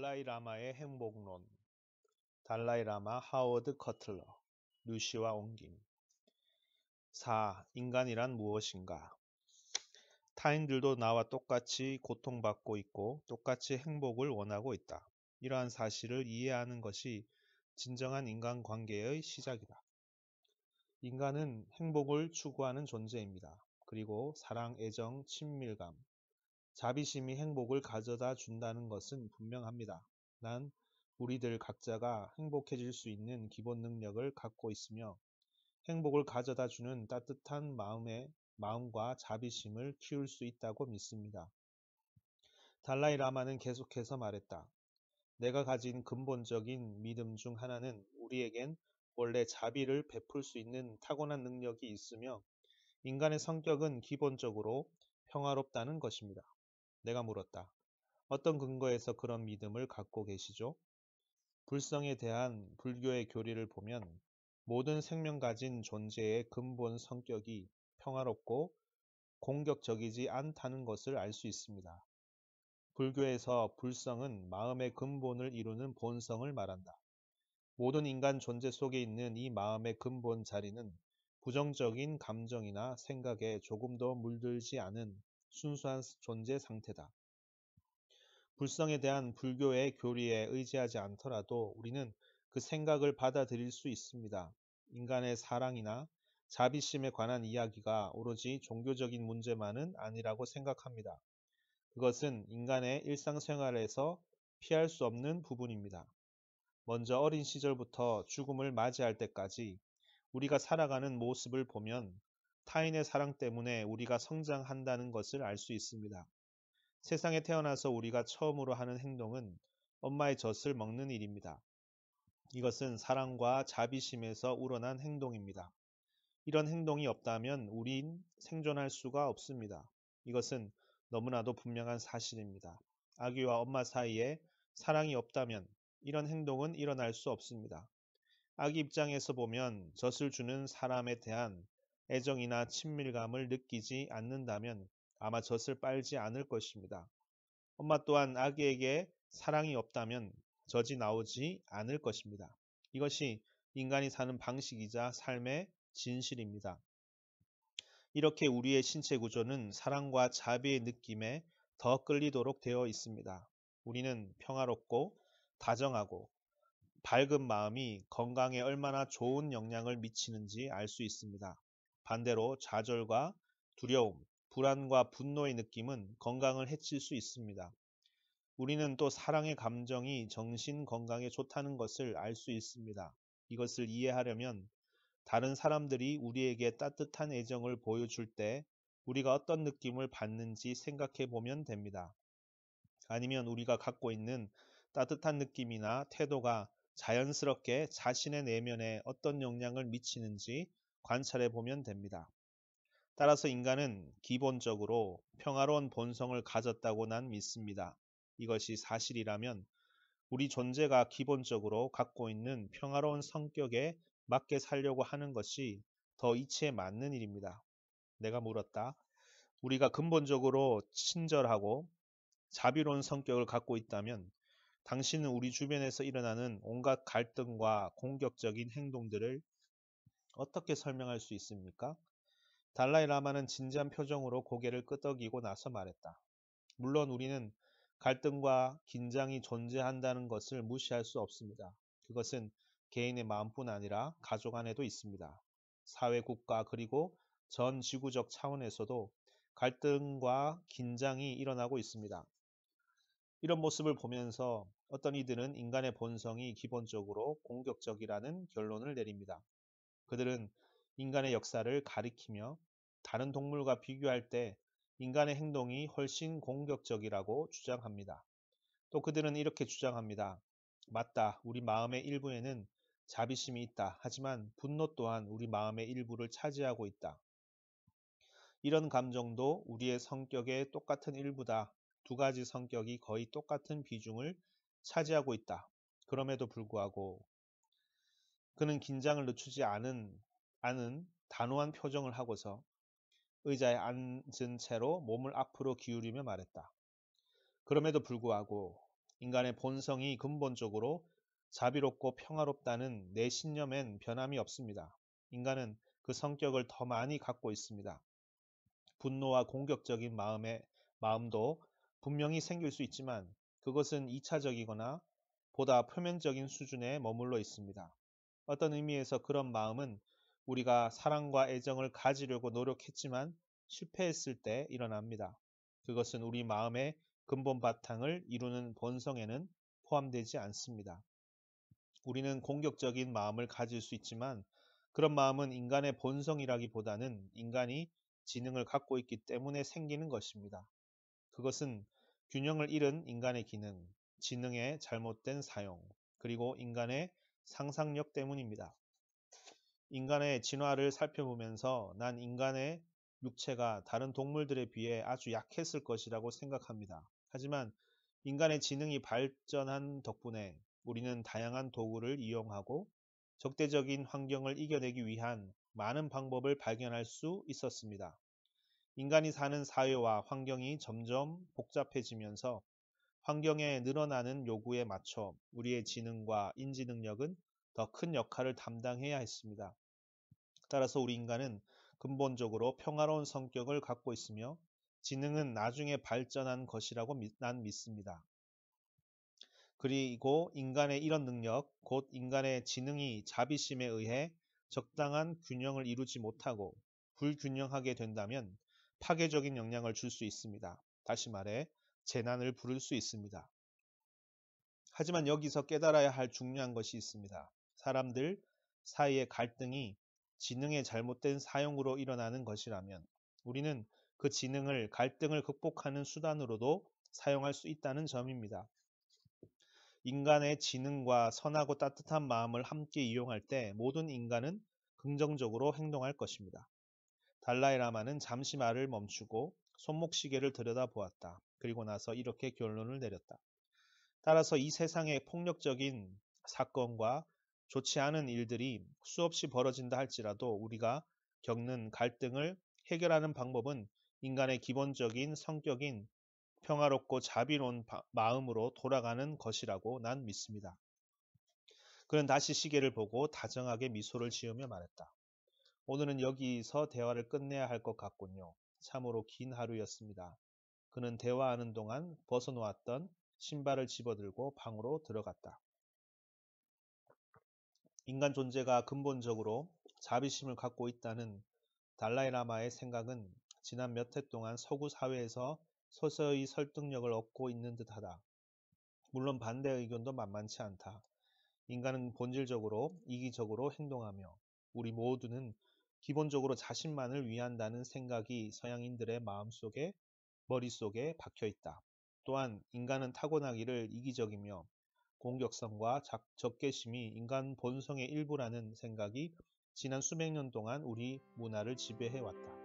달라이라마의 행복론. 달라이라마 하워드 커틀러. 루시와 옮김. 4. 인간이란 무엇인가? 타인들도 나와 똑같이 고통받고 있고 똑같이 행복을 원하고 있다. 이러한 사실을 이해하는 것이 진정한 인간관계의 시작이다. 인간은 행복을 추구하는 존재입니다. 그리고 사랑, 애정, 친밀감, 자비심이 행복을 가져다 준다는 것은 분명합니다. 난 우리들 각자가 행복해질 수 있는 기본 능력을 갖고 있으며 행복을 가져다 주는 따뜻한 마음과 자비심을 키울 수 있다고 믿습니다. 달라이 라마는 계속해서 말했다. 내가 가진 근본적인 믿음 중 하나는 우리에겐 원래 자비를 베풀 수 있는 타고난 능력이 있으며 인간의 성격은 기본적으로 평화롭다는 것입니다. 내가 물었다. 어떤 근거에서 그런 믿음을 갖고 계시죠? 불성에 대한 불교의 교리를 보면 모든 생명 가진 존재의 근본 성격이 평화롭고 공격적이지 않다는 것을 알 수 있습니다. 불교에서 불성은 마음의 근본을 이루는 본성을 말한다. 모든 인간 존재 속에 있는 이 마음의 근본 자리는 부정적인 감정이나 생각에 조금도 물들지 않은 순수한 존재 상태다. 불성에 대한 불교의 교리에 의지하지 않더라도 우리는 그 생각을 받아들일 수 있습니다. 인간의 사랑이나 자비심에 관한 이야기가 오로지 종교적인 문제만은 아니라고 생각합니다. 그것은 인간의 일상생활에서 피할 수 없는 부분입니다. 먼저 어린 시절부터 죽음을 맞이할 때까지 우리가 살아가는 모습을 보면 타인의 사랑 때문에 우리가 성장한다는 것을 알 수 있습니다. 세상에 태어나서 우리가 처음으로 하는 행동은 엄마의 젖을 먹는 일입니다. 이것은 사랑과 자비심에서 우러난 행동입니다. 이런 행동이 없다면 우린 생존할 수가 없습니다. 이것은 너무나도 분명한 사실입니다. 아기와 엄마 사이에 사랑이 없다면 이런 행동은 일어날 수 없습니다. 아기 입장에서 보면 젖을 주는 사람에 대한 애정이나 친밀감을 느끼지 않는다면 아마 젖을 빨지 않을 것입니다. 엄마 또한 아기에게 사랑이 없다면 젖이 나오지 않을 것입니다. 이것이 인간이 사는 방식이자 삶의 진실입니다. 이렇게 우리의 신체 구조는 사랑과 자비의 느낌에 더 끌리도록 되어 있습니다. 우리는 평화롭고 다정하고 밝은 마음이 건강에 얼마나 좋은 영향을 미치는지 알 수 있습니다. 반대로 좌절과 두려움, 불안과 분노의 느낌은 건강을 해칠 수 있습니다. 우리는 또 사랑의 감정이 정신 건강에 좋다는 것을 알 수 있습니다. 이것을 이해하려면 다른 사람들이 우리에게 따뜻한 애정을 보여줄 때 우리가 어떤 느낌을 받는지 생각해 보면 됩니다. 아니면 우리가 갖고 있는 따뜻한 느낌이나 태도가 자연스럽게 자신의 내면에 어떤 영향을 미치는지 관찰해 보면 됩니다. 따라서 인간은 기본적으로 평화로운 본성을 가졌다고 난 믿습니다. 이것이 사실이라면 우리 존재가 기본적으로 갖고 있는 평화로운 성격에 맞게 살려고 하는 것이 더 이치에 맞는 일입니다. 내가 물었다. 우리가 근본적으로 친절하고 자비로운 성격을 갖고 있다면 당신은 우리 주변에서 일어나는 온갖 갈등과 공격적인 행동들을 어떻게 설명할 수 있습니까? 달라이 라마는 진지한 표정으로 고개를 끄덕이고 나서 말했다. 물론 우리는 갈등과 긴장이 존재한다는 것을 무시할 수 없습니다. 그것은 개인의 마음뿐 아니라 가족 안에도 있습니다. 사회, 국가, 그리고 전 지구적 차원에서도 갈등과 긴장이 일어나고 있습니다. 이런 모습을 보면서 어떤 이들은 인간의 본성이 기본적으로 공격적이라는 결론을 내립니다. 그들은 인간의 역사를 가리키며 다른 동물과 비교할 때 인간의 행동이 훨씬 공격적이라고 주장합니다. 또 그들은 이렇게 주장합니다. 맞다. 우리 마음의 일부에는 자비심이 있다. 하지만 분노 또한 우리 마음의 일부를 차지하고 있다. 이런 감정도 우리의 성격의 똑같은 일부다. 두 가지 성격이 거의 똑같은 비중을 차지하고 있다. 그럼에도 불구하고 그는 긴장을 늦추지 않은 단호한 표정을 하고서 의자에 앉은 채로 몸을 앞으로 기울이며 말했다. 그럼에도 불구하고 인간의 본성이 근본적으로 자비롭고 평화롭다는 내 신념엔 변함이 없습니다. 인간은 그 성격을 더 많이 갖고 있습니다. 분노와 공격적인 마음도 분명히 생길 수 있지만 그것은 2차적이거나 보다 표면적인 수준에 머물러 있습니다. 어떤 의미에서 그런 마음은 우리가 사랑과 애정을 가지려고 노력했지만 실패했을 때 일어납니다. 그것은 우리 마음의 근본 바탕을 이루는 본성에는 포함되지 않습니다. 우리는 공격적인 마음을 가질 수 있지만 그런 마음은 인간의 본성이라기보다는 인간이 지능을 갖고 있기 때문에 생기는 것입니다. 그것은 균형을 잃은 인간의 기능, 지능의 잘못된 사용, 그리고 인간의 상상력 때문입니다. 인간의 진화를 살펴보면서 난 인간의 육체가 다른 동물들에 비해 아주 약했을 것이라고 생각합니다. 하지만 인간의 지능이 발전한 덕분에 우리는 다양한 도구를 이용하고 적대적인 환경을 이겨내기 위한 많은 방법을 발견할 수 있었습니다. 인간이 사는 사회와 환경이 점점 복잡해지면서 환경에 늘어나는 요구에 맞춰 우리의 지능과 인지 능력은 더 큰 역할을 담당해야 했습니다. 따라서 우리 인간은 근본적으로 평화로운 성격을 갖고 있으며 지능은 나중에 발전한 것이라고 난 믿습니다. 그리고 인간의 이런 능력, 곧 인간의 지능이 자비심에 의해 적당한 균형을 이루지 못하고 불균형하게 된다면 파괴적인 영향을 줄 수 있습니다. 다시 말해 재난을 부를 수 있습니다. 하지만 여기서 깨달아야 할 중요한 것이 있습니다. 사람들 사이의 갈등이 지능의 잘못된 사용으로 일어나는 것이라면 우리는 그 지능을 갈등을 극복하는 수단으로도 사용할 수 있다는 점입니다. 인간의 지능과 선하고 따뜻한 마음을 함께 이용할 때 모든 인간은 긍정적으로 행동할 것입니다. 달라이라마는 잠시 말을 멈추고 손목시계를 들여다보았다. 그리고 나서 이렇게 결론을 내렸다. 따라서 이 세상의 폭력적인 사건과 좋지 않은 일들이 수없이 벌어진다 할지라도 우리가 겪는 갈등을 해결하는 방법은 인간의 기본적인 성격인 평화롭고 자비로운 마음으로 돌아가는 것이라고 난 믿습니다. 그는 다시 시계를 보고 다정하게 미소를 지으며 말했다. 오늘은 여기서 대화를 끝내야 할 것 같군요. 참으로 긴 하루였습니다. 그는 대화하는 동안 벗어놓았던 신발을 집어들고 방으로 들어갔다. 인간 존재가 근본적으로 자비심을 갖고 있다는 달라이라마의 생각은 지난 몇 해 동안 서구 사회에서 서서히 설득력을 얻고 있는 듯하다. 물론 반대 의견도 만만치 않다. 인간은 본질적으로 이기적으로 행동하며 우리 모두는 기본적으로 자신만을 위한다는 생각이 서양인들의 마음속에 머릿속에 박혀 있다. 또한 인간은 타고나기를 이기적이며 공격성과 적개심이 인간 본성의 일부라는 생각이 지난 수백 년 동안 우리 문화를 지배해 왔다.